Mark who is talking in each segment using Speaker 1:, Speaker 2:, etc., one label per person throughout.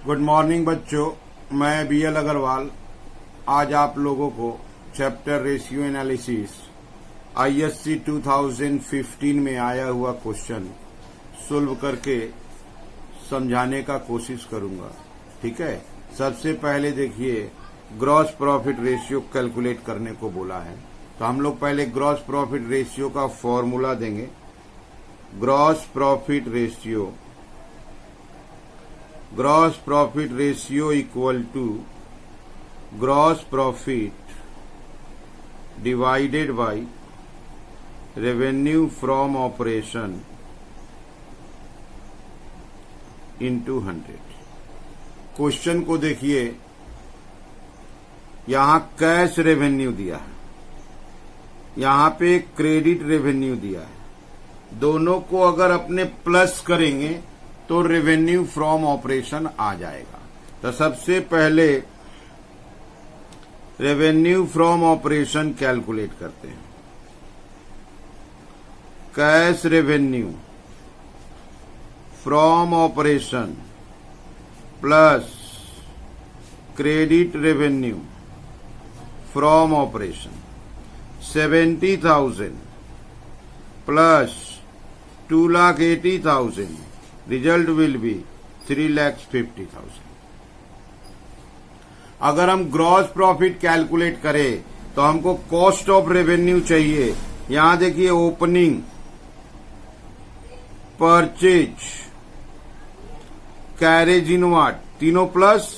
Speaker 1: Good morning बच्चों, मैं BL Agarwal आज आप लोगों को चैप्टर रेशियो एनालिसिस ISC 2015 में आया हुआ क्वेश्चन सोल्व करके समझाने का कोशिश करूंगा। ठीक है, सबसे पहले देखिए ग्रॉस प्रॉफिट रेशियो कैलकुलेट करने को बोला है, तो हम लोग पहले ग्रॉस प्रॉफिट रेशियो का फॉर्मूला देंगे। Gross profit ratio equal to gross profit divided by revenue from operation into 100। Question को देखिए, यहां कैश रेवेन्यू दिया है, यहां पे क्रेडिट रेवेन्यू दिया है। दोनों को अगर अपने प्लस करेंगे तो रेवेन्यू फ्रॉम ऑपरेशन आ जाएगा। तो सबसे पहले रेवेन्यू फ्रॉम ऑपरेशन कैलकुलेट करते हैं। Cash revenue from operation plus credit revenue from operation 70,000 plus 2,80,000, result will B 3,50,000। अगर हम ग्रॉस प्रॉफिट कैलकुलेट करें तो हमको कॉस्ट ऑफ रेवेन्यू चाहिए। यहां देखिए, ओपनिंग, परचेज, कैरेज इनवर्ड तीनों प्लस,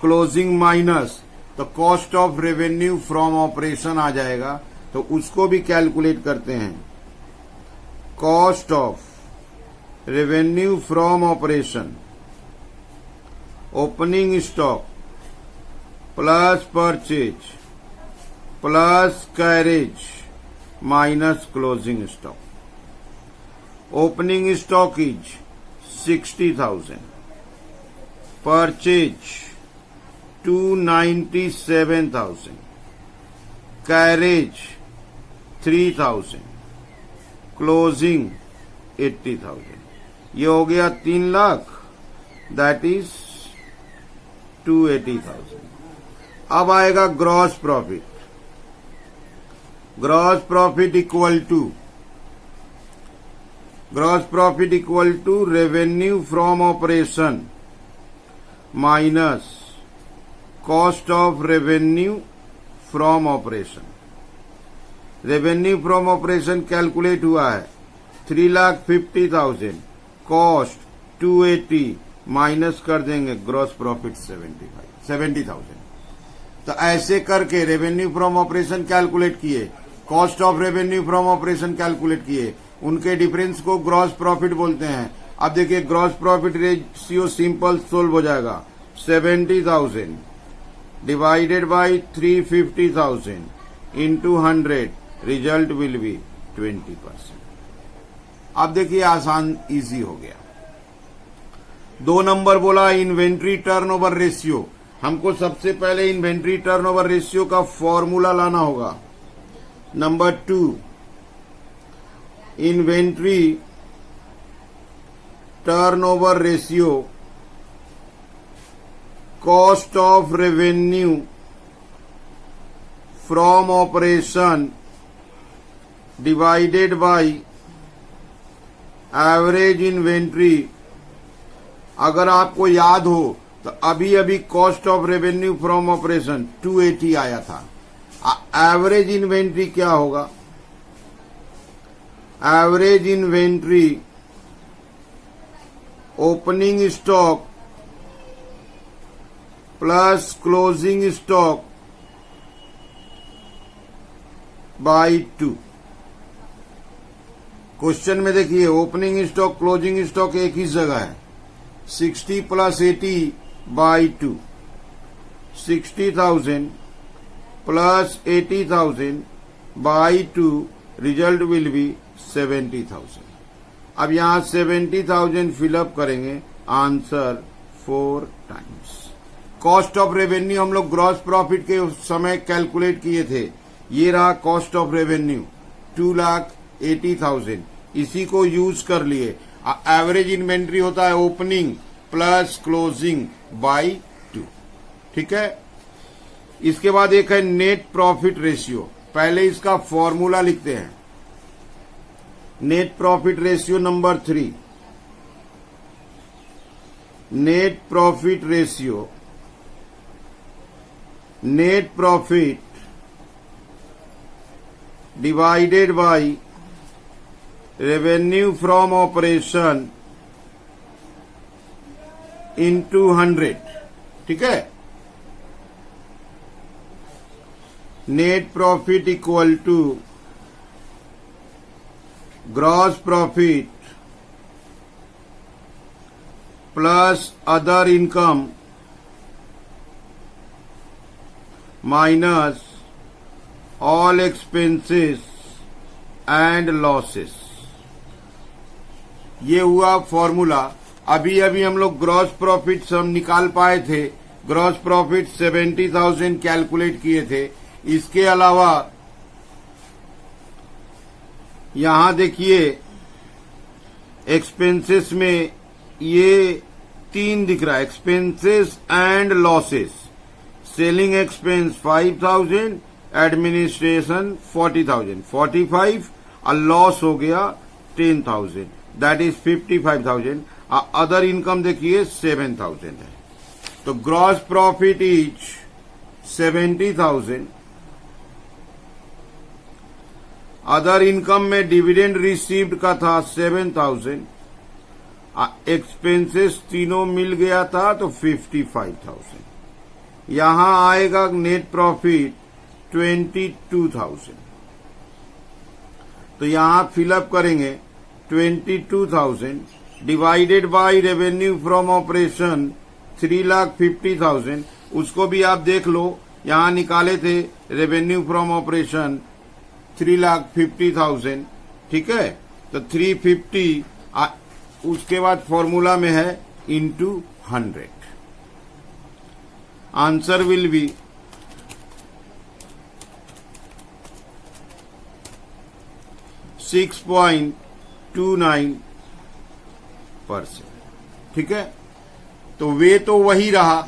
Speaker 1: क्लोजिंग माइनस, तो cost of revenue from operation आ जाएगा। तो उसको भी कैलकुलेट करते हैं। Cost of revenue from operation, opening stock plus purchase plus carriage minus closing stock. Opening stock is 60,000, purchase 297,000, carriage 3,000, closing 80,000। ये हो गया 3 लाख, दैट इज 280,000। अब आएगा gross profit. Gross profit equal to revenue from operation minus cost of revenue from operation. Revenue from operation calculate हुआ है 3,50,000, cost 280, minus कर देंगे gross profit 70,000। तो ऐसे करके रेवेन्यू फ्रॉम ऑपरेशन कैलकुलेट किए, cost of revenue from operation calculate किए, उनके डिफरेंस को ग्रॉस प्रॉफिट बोलते हैं। अब देखिए gross profit ratio simple solve हो जाएगा। 70,000 divided by 350,000 into 100, result will B 20%। अब देखिए आसान, इजी हो गया। 2 नंबर बोला इन्वेंट्री टर्नओवर रेशियो। हमको सबसे पहले इन्वेंट्री टर्नओवर रेशियो का फॉर्मूला लाना होगा। Number 2, inventory turnover ratio cost of revenue from operation divided by average inventory. अगर आपको याद हो तो अभी अभी cost of revenue from operation 280 आया था। एवरेज इन्वेंट्री क्या होगा? Average inventory opening stock plus closing stock by 2। Question में देखिए, ओपनिंग स्टॉक क्लोजिंग स्टॉक एक ही जगह है। 60 plus 80 by 2, 60,000 plus 80,000 by 2, result will be 70,000। अब यहां 70,000 फिलअप करेंगे, answer 4 times. Cost of revenue हम लोग ग्रॉस प्रॉफिट के समय कैलकुलेट किए थे। ये रहा कॉस्ट ऑफ रेवेन्यू 2,80,000, इसी को यूज कर लिए। एवरेज इन्वेंट्री होता है ओपनिंग प्लस क्लोजिंग बाय 2। ठीक है, इसके बाद एक है नेट प्रॉफिट रेशियो। पहले इसका फॉर्मूला लिखते हैं। Net profit ratio number 3, net profit ratio, net profit divided by revenue from operation into 100। ठीक है, net profit equal to gross profit plus other income minus all expenses and losses. ये हुआ formula. अभी हम लोग gross profit सम निकाल पाए थे। ग्रॉस प्रॉफिट 70,000 कैलकुलेट किए थे। इसके अलावा यहां देखिए एक्सपेंसेस में ये 3 दिख रहा है, expenses and losses. Selling expense 5,000, administration 40,000, 45 और लॉस हो गया 10,000, दैट इज 55,000। अदर इनकम देखिए 7,000 है। तो gross profit is 70,000। Other income में डिविडेंड रिसीव्ड का था 7,000। एक्सपेंसेस तीनों मिल गया था तो 55,000। यहां आएगा नेट प्रॉफिट 22,000। तो यहां फिलअप करेंगे 22,000 divided by revenue from operation 3,50,000। उसको भी आप देख लो, यहां निकाले थे रेवेन्यू फ्रॉम ऑपरेशन 3,50,000। ठीक है, तो 350 उसके बाद फॉर्मूला में है इंटू 100। Answer will be 6.29%। ठीक है, तो वे तो वही रहा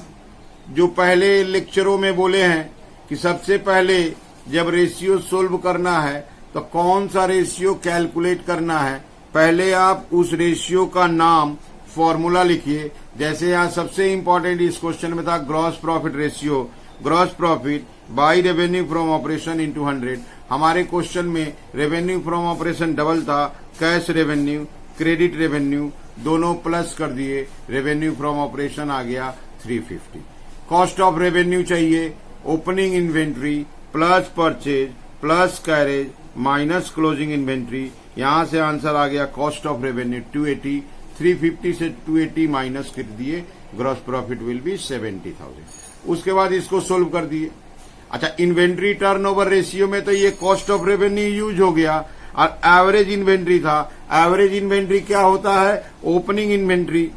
Speaker 1: जो पहले लेक्चरों में बोले हैं कि सबसे पहले जब रेशियो सोल्व करना है तो कौन सा रेशियो कैलकुलेट करना है। पहले आप उस रेशियो का नाम फॉर्मूला लिखिए। जैसे यहां सबसे इंपॉर्टेंट इस क्वेश्चन में था gross profit ratio, gross profit by revenue from operation into 100। हमारे क्वेश्चन में रेवेन्यू फ्रॉम ऑपरेशन डबल था, कैश रेवेन्यू क्रेडिट रेवेन्यू दोनों प्लस कर दिए, रेवेन्यू फ्रॉम ऑपरेशन आ गया 350। कॉस्ट ऑफ रेवेन्यू चाहिए, opening inventory plus purchase plus carriage minus closing inventory. यहां से आंसर आ गया कॉस्ट ऑफ रेवेन्यू 280। 350 से 280 माइनस कर दिए, ग्रॉस प्रॉफिट विल बी 70,000। उसके बाद इसको सोल्व कर दिए। अच्छा, इन्वेंट्री टर्नओवर रेशियो में तो ये कॉस्ट ऑफ रेवेन्यू यूज हो गया और एवरेज इन्वेंट्री था। एवरेज इन्वेंट्री क्या होता है? Opening inventory,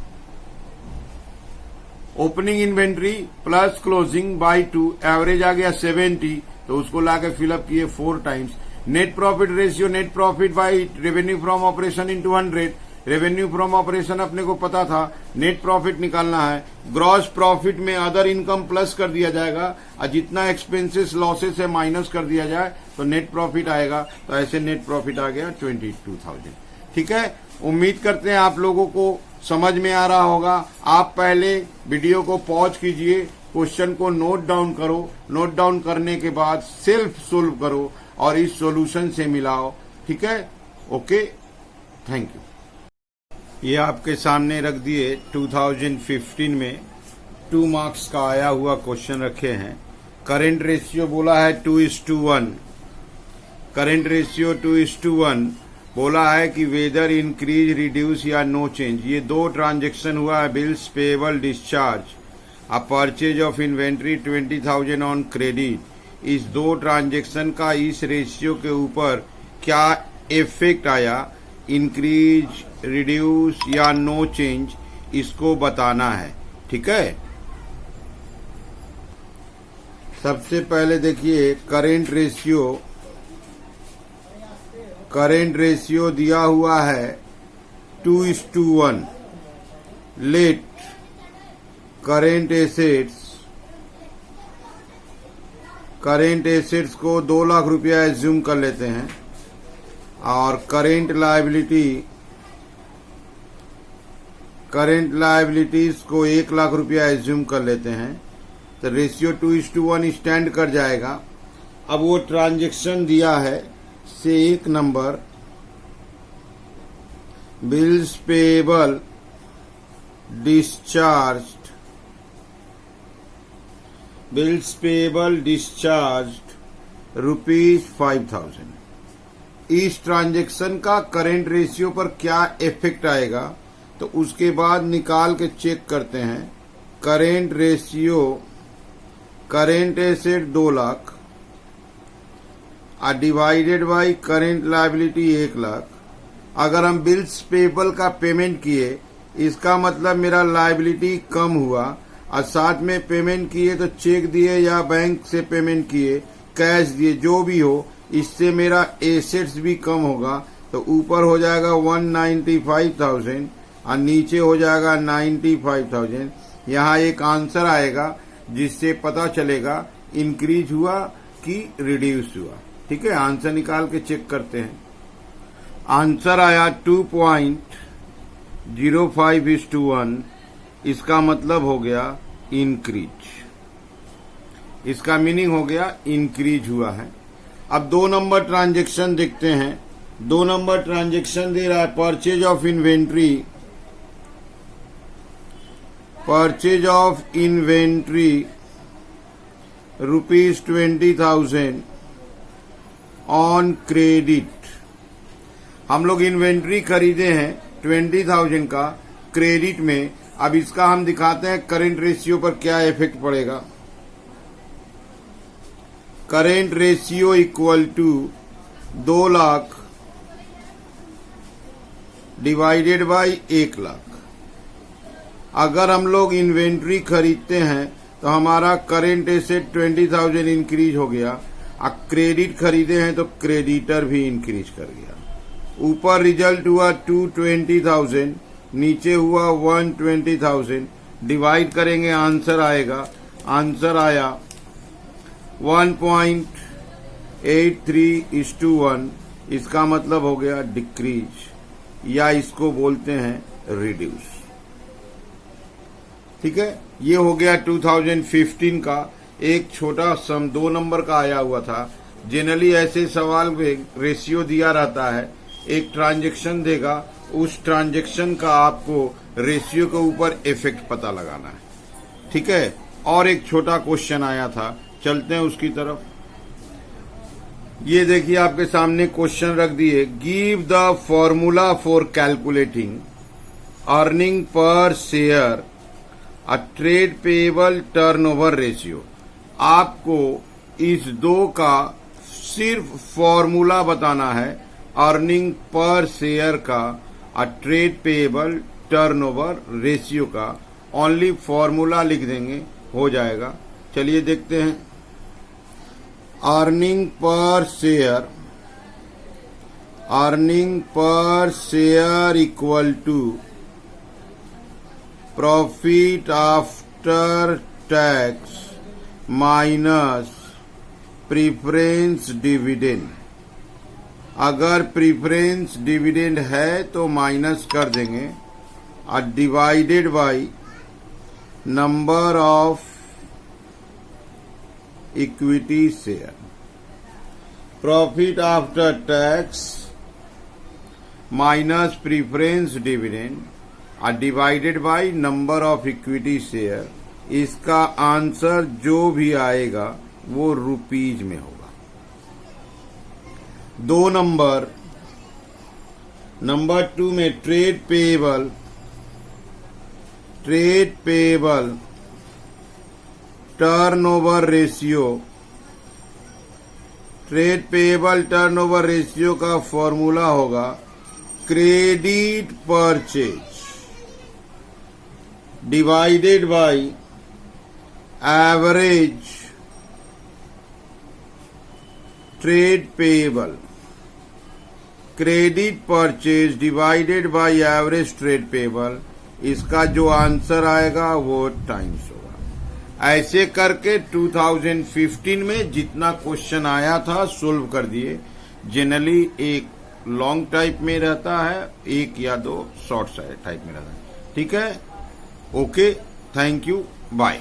Speaker 1: opening inventory plus closing by 2, average आ गया 70, तो उसको लाके फिलअप किए 4 times. Net profit ratio, net profit by revenue from operation into 100। Revenue from operation अपने को पता था, नेट प्रॉफिट निकालना है। ग्रॉस प्रॉफिट में अदर इनकम प्लस कर दिया जाएगा और जितना एक्सपेंसेस लॉसेस है माइनस कर दिया जाए तो नेट प्रॉफिट आएगा। तो ऐसे नेट प्रॉफिट आ गया 22,000। ठीक है, उम्मीद करते हैं आप लोगों को समझ में आ रहा होगा। आप पहले वीडियो को पॉज कीजिए, क्वेश्चन को नोट डाउन करो, नोट डाउन करने के बाद सेल्फ सोल्व करो और इस सॉल्यूशन से मिलाओ। ठीक है, ओके, थैंक यू। ये आपके सामने रख दिए 2015 में 2 मार्क्स का आया हुआ क्वेश्चन रखे हैं। करंट रेशियो बोला है 2:1, करंट रेशियो 2:1 बोला है कि वेदर इंक्रीज रिड्यूस या नो चेंज। ये 2 ट्रांजेक्शन हुआ है, bills payable discharge, a purchase of inventory 20,000 on credit. इस 2 ट्रांजेक्शन का इस रेशियो के ऊपर क्या इफेक्ट आया, इंक्रीज रिड्यूस या नो चेंज, इसको बताना है। ठीक है, सबसे पहले देखिए करेंट रेशियो, करेंट रेशियो दिया हुआ है 2:1। लेट करेंट एसेट्स को 2 लाख रुपया एज्यूम कर लेते हैं और करेंट लायबिलिटीज को 1 लाख रुपया एज्यूम कर लेते हैं, तो रेशियो 2:1 स्टैंड कर जाएगा। अब वो ट्रांजैक्शन दिया है से एक नंबर बिल्स पेएबल डिस्चार्ज्ड ₹5,000। इस ट्रांजैक्शन का करंट रेशियो पर क्या इफेक्ट आएगा, तो उसके बाद निकाल के चेक करते हैं। Current ratio, current asset 2 lakh divided by current liability 1 lakh. अगर हम बिल्स पेएबल का पेमेंट किए, इसका मतलब मेरा लायबिलिटी कम हुआ, और साथ में पेमेंट किए तो चेक दिए या बैंक से पेमेंट किए, कैश दिए, जो भी हो, इससे मेरा एसेट्स भी कम होगा। तो ऊपर हो जाएगा 195,000 और नीचे हो जाएगा 95,000। यहाँ एक आंसर आएगा जिससे पता चलेगा इंक्रीज हुआ कि रिड्यूस हुआ। ठीक है, आंसर निकाल के चेक करते हैं। आंसर आया 2.05:1। इसका मतलब हो गया इंक्रीज, इसका मीनिंग हो गया इंक्रीज हुआ है। अब 2 नंबर ट्रांजैक्शन देखते हैं। 2 नंबर ट्रांजैक्शन दे रहा है purchase of inventory ₹20,000 on credit. हम लोग इन्वेंट्री खरीदे हैं 20,000 का क्रेडिट में। अब इसका हम दिखाते हैं करंट रेशियो पर क्या इफेक्ट पड़ेगा। Current ratio equal to 2 lakh divided by 1 lakh. अगर हम लोग इन्वेंट्री खरीदते हैं तो हमारा करंट एसेट 20,000 इंक्रीज हो गया, और क्रेडिट खरीदे हैं तो क्रेडिटर भी इंक्रीज कर गया। ऊपर रिजल्ट हुआ 220,000, नीचे हुआ 120,000। डिवाइड करेंगे, आंसर आएगा। आंसर आया 1.83:1। इसका मतलब हो गया डिक्रीज, या इसको बोलते हैं रिड्यूस। ठीक है, ये हो गया 2015 का एक छोटा सम 2 नंबर का आया हुआ था। जनरली ऐसे सवाल में रेशियो दिया रहता है, एक ट्रांजैक्शन देगा, उस ट्रांजैक्शन का आपको रेशियो के ऊपर इफेक्ट पता लगाना है। ठीक है, और एक छोटा क्वेश्चन आया था, चलते हैं उसकी तरफ। ये देखिए आपके सामने क्वेश्चन रख दिए। Give the formula for calculating earning पर शेयर अ ट्रेड पेएबल टर्नओवर रेशियो। आपको इस 2 का सिर्फ फॉर्मूला बताना है, अर्निंग पर शेयर का और ट्रेड पेएबल टर्नओवर रेशियो का। ओनली फॉर्मूला लिख देंगे, हो जाएगा। चलिए देखते हैं। अर्निंग पर share equal to profit after tax minus preference dividend. अगर प्रीफरेंस डिविडेंड है तो माइनस कर देंगे, और divided by number of equity share. Profit after tax minus preference dividend और divided by number of equity share. इसका answer जो भी आएगा वो रुपीज में होगा। 2 नंबर 2 में trade payable turnover ratio. Trade payable turnover ratio का फॉर्मूला होगा credit purchase divided by average trade payable. Credit purchase divided by average trade payable. इसका जो आंसर आएगा वो टाइम्स होगा। ऐसे करके 2015 में जितना क्वेश्चन आया था सोल्व कर दिए। जनरली एक लॉन्ग टाइप में रहता है, एक या दो शॉर्ट टाइप में रहता है। ठीक है, ओके, थैंक यू, बाय।